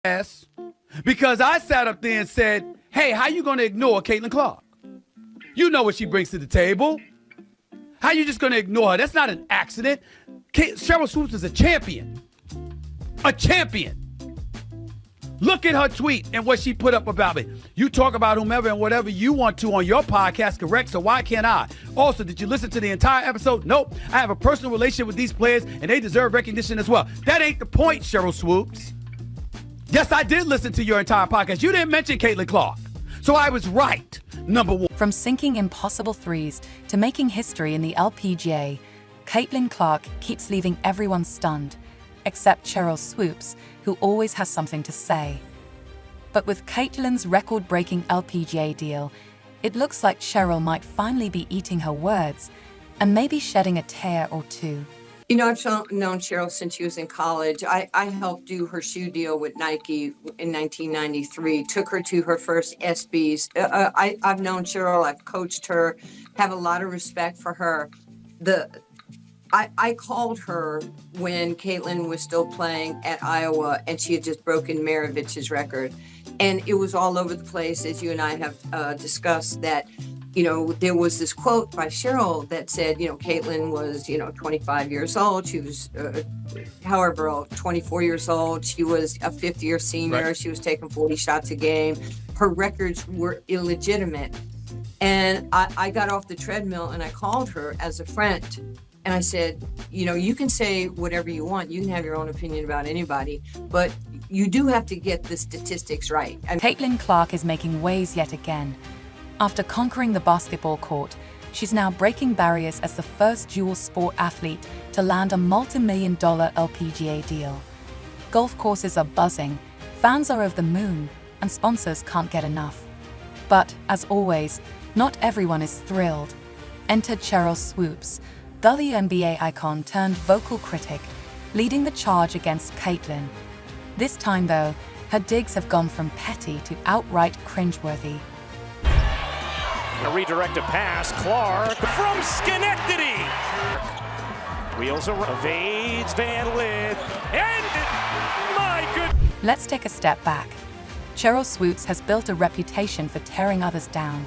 ass because I sat up there and said, hey, how you going to ignore Caitlin Clark? You know what she brings to the table. How you just going to ignore her? That's not an accident. Sheryl Swoopes is a champion. A champion. Look at her tweet and what she put up about me. You talk about whomever and whatever you want to on your podcast, correct? So why can't I? Also, did you listen to the entire episode? Nope. I have a personal relationship with these players, and they deserve recognition as well. That ain't the point, Sheryl Swoopes. Yes, I did listen to your entire podcast. You didn't mention Caitlin Clark. So I was right, number one. From sinking impossible threes to making history in the LPGA, Caitlin Clark keeps leaving everyone stunned, except Sheryl Swoopes, who always has something to say. But with Caitlin's record-breaking LPGA deal, it looks like Sheryl might finally be eating her words and maybe shedding a tear or two. You know, I've known Sheryl since she was in college. I helped do her shoe deal with Nike in 1993, took her to her first ESPYs. I've known Sheryl, I've coached her, have a lot of respect for her. I called her when Caitlin was still playing at Iowa and she had just broken Maravich's record. And it was all over the place, as you and I have discussed, that, you know, there was this quote by Sheryl that said, you know, Caitlin was, 25 years old. She was, 24 years old. She was a fifth-year senior. Right. She was taking 40 shots a game. Her records were illegitimate. And I got off the treadmill and I called her as a friend. And I said, you can say whatever you want. You can have your own opinion about anybody, but you do have to get the statistics right. Caitlin Clark is making waves yet again. After conquering the basketball court, she's now breaking barriers as the first dual sport athlete to land a multi-million-dollar LPGA deal. Golf courses are buzzing, fans are over the moon, and sponsors can't get enough. But, as always, not everyone is thrilled. Enter Sheryl Swoopes, WNBA icon turned vocal critic, leading the charge against Caitlin. This time, though, her digs have gone from petty to outright cringeworthy. A redirected pass, Clark from Schenectady. Wheels around, evades Van Lith, and my good. Let's take a step back. Sheryl Swoopes has built a reputation for tearing others down,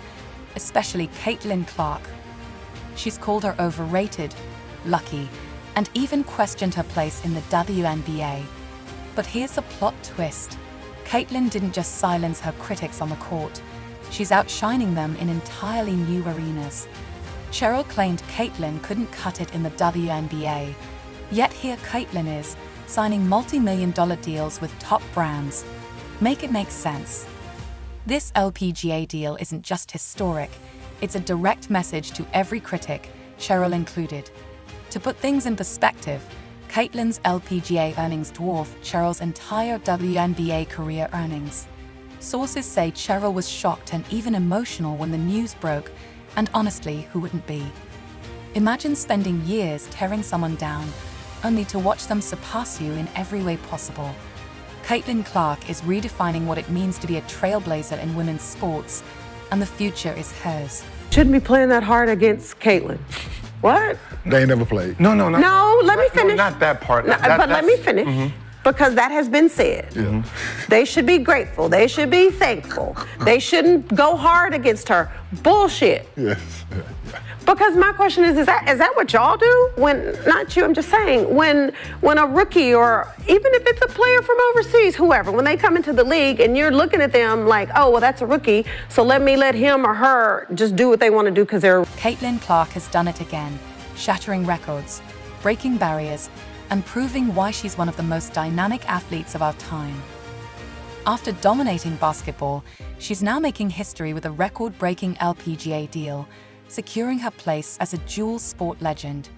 especially Caitlin Clark. She's called her overrated, lucky, and even questioned her place in the WNBA. But here's the plot twist. Caitlin didn't just silence her critics on the court. She's outshining them in entirely new arenas. Sheryl claimed Caitlin couldn't cut it in the WNBA. Yet here Caitlin is, signing multi-million-dollar deals with top brands. Make it make sense. This LPGA deal isn't just historic. It's a direct message to every critic, Sheryl included. To put things in perspective, Caitlin's LPGA earnings dwarf Sheryl's entire WNBA career earnings. Sources say Sheryl was shocked and even emotional when the news broke, and honestly, who wouldn't be? Imagine spending years tearing someone down, only to watch them surpass you in every way possible. Caitlin Clark is redefining what it means to be a trailblazer in women's sports, and the future is hers. Shouldn't be playing that hard against Caitlin. What? They ain't never played. No, let me finish. No, not that part. No, but let me finish. Mm-hmm. Because that has been said. Mm-hmm. They should be grateful. They should be thankful. They shouldn't go hard against her. Bullshit. Yes. Yeah. Because my question is that what y'all do? When, not you, I'm just saying, when a rookie or even if it's a player from overseas, whoever, when they come into the league and you're looking at them like, oh, well, that's a rookie, so let him or her just do what they want to do because they're... Caitlin Clark has done it again, shattering records, breaking barriers, and proving why she's one of the most dynamic athletes of our time. After dominating basketball, she's now making history with a record-breaking LPGA deal, securing her place as a dual sport legend.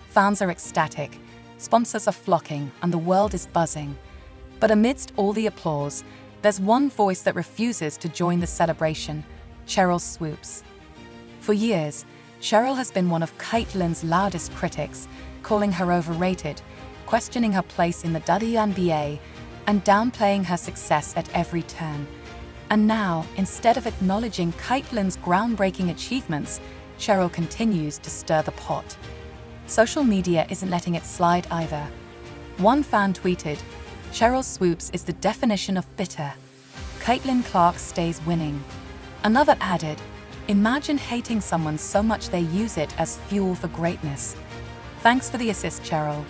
Fans are ecstatic, sponsors are flocking, and the world is buzzing. But amidst all the applause, there's one voice that refuses to join the celebration: Sheryl Swoopes. For years, Sheryl has been one of Caitlin's loudest critics, calling her overrated, questioning her place in the WNBA, and downplaying her success at every turn. And now, instead of acknowledging Caitlin's groundbreaking achievements, Sheryl continues to stir the pot. Social media isn't letting it slide either. One fan tweeted, Sheryl Swoopes is the definition of bitter. Caitlin Clark stays winning. Another added, imagine hating someone so much they use it as fuel for greatness. Thanks for the assist, Sheryl.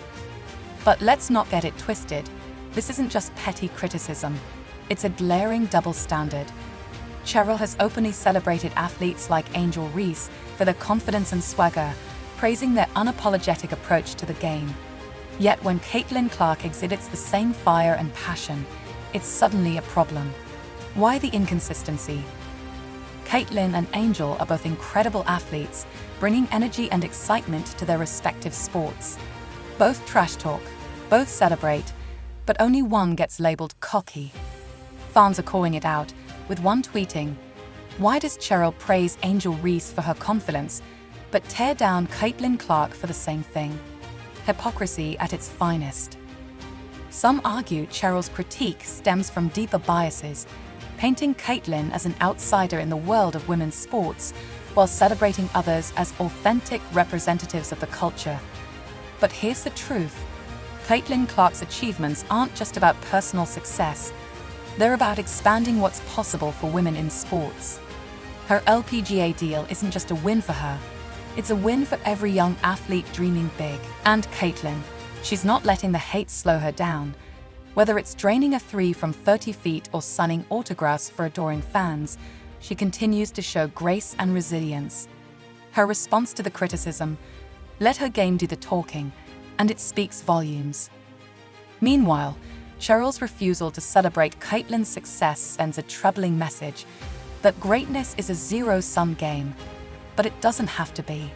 But let's not get it twisted. This isn't just petty criticism. It's a glaring double standard. Sheryl has openly celebrated athletes like Angel Reese for their confidence and swagger, praising their unapologetic approach to the game. Yet when Caitlin Clark exhibits the same fire and passion, it's suddenly a problem. Why the inconsistency? Caitlin and Angel are both incredible athletes, bringing energy and excitement to their respective sports. Both trash talk, both celebrate, but only one gets labeled cocky. Fans are calling it out, with one tweeting, "Why does Sheryl praise Angel Reese for her confidence, but tear down Caitlin Clark for the same thing?" Hypocrisy at its finest. Some argue Sheryl's critique stems from deeper biases, painting Caitlin as an outsider in the world of women's sports, while celebrating others as authentic representatives of the culture. But here's the truth. Caitlin Clark's achievements aren't just about personal success. They're about expanding what's possible for women in sports. Her LPGA deal isn't just a win for her. It's a win for every young athlete dreaming big. And Caitlin, she's not letting the hate slow her down. Whether it's draining a three from 30 feet or signing autographs for adoring fans, she continues to show grace and resilience. Her response to the criticism, let her game do the talking, and it speaks volumes. Meanwhile, Sheryl's refusal to celebrate Caitlin's success sends a troubling message that greatness is a zero-sum game, but it doesn't have to be.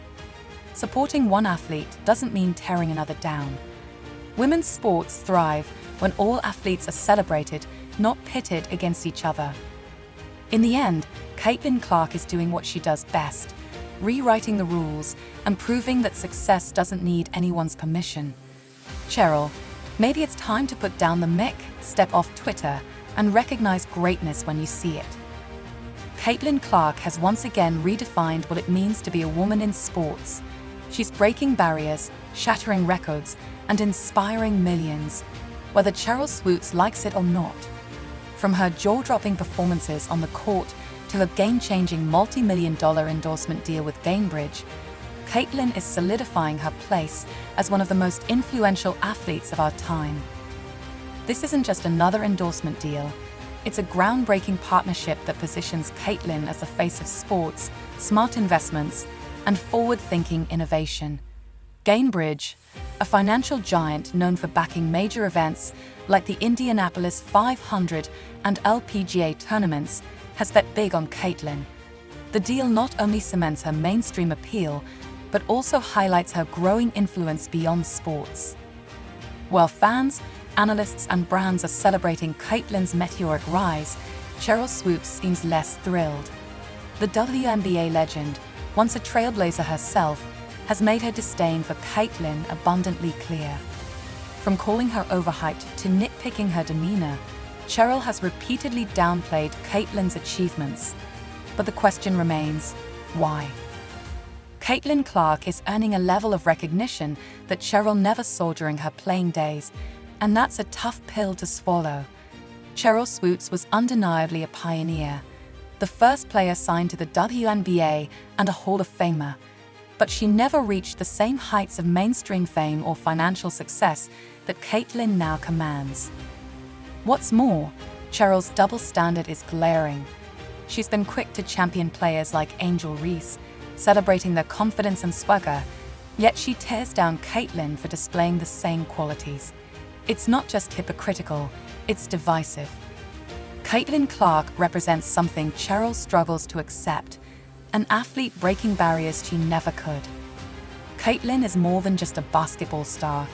Supporting one athlete doesn't mean tearing another down. Women's sports thrive when all athletes are celebrated, not pitted against each other. In the end, Caitlin Clark is doing what she does best, rewriting the rules and proving that success doesn't need anyone's permission. Sheryl, maybe it's time to put down the mic, step off Twitter, and recognize greatness when you see it. Caitlin Clark has once again redefined what it means to be a woman in sports. She's breaking barriers, shattering records, and inspiring millions, whether Sheryl Swoopes likes it or not. From her jaw-dropping performances on the court to her game-changing multi-million-dollar endorsement deal with Gainbridge, Caitlin is solidifying her place as one of the most influential athletes of our time. This isn't just another endorsement deal. It's a groundbreaking partnership that positions Caitlin as the face of sports, smart investments, and forward-thinking innovation. Gainbridge, a financial giant known for backing major events like the Indianapolis 500 and LPGA tournaments, has bet big on Caitlin. The deal not only cements her mainstream appeal, but also highlights her growing influence beyond sports. While fans, analysts, and brands are celebrating Caitlin's meteoric rise, Sheryl Swoopes seems less thrilled. The WNBA legend, once a trailblazer herself, has made her disdain for Caitlin abundantly clear. From calling her overhyped to nitpicking her demeanor, Sheryl has repeatedly downplayed Caitlin's achievements. But the question remains, why? Caitlin Clark is earning a level of recognition that Sheryl never saw during her playing days, and that's a tough pill to swallow. Sheryl Swoopes was undeniably a pioneer, the first player signed to the WNBA and a Hall of Famer, but she never reached the same heights of mainstream fame or financial success that Caitlin now commands. What's more, Sheryl's double standard is glaring. She's been quick to champion players like Angel Reese, celebrating their confidence and swagger, yet she tears down Caitlin for displaying the same qualities. It's not just hypocritical, it's divisive. Caitlin Clark represents something Sheryl struggles to accept, an athlete breaking barriers she never could. Caitlin is more than just a basketball star,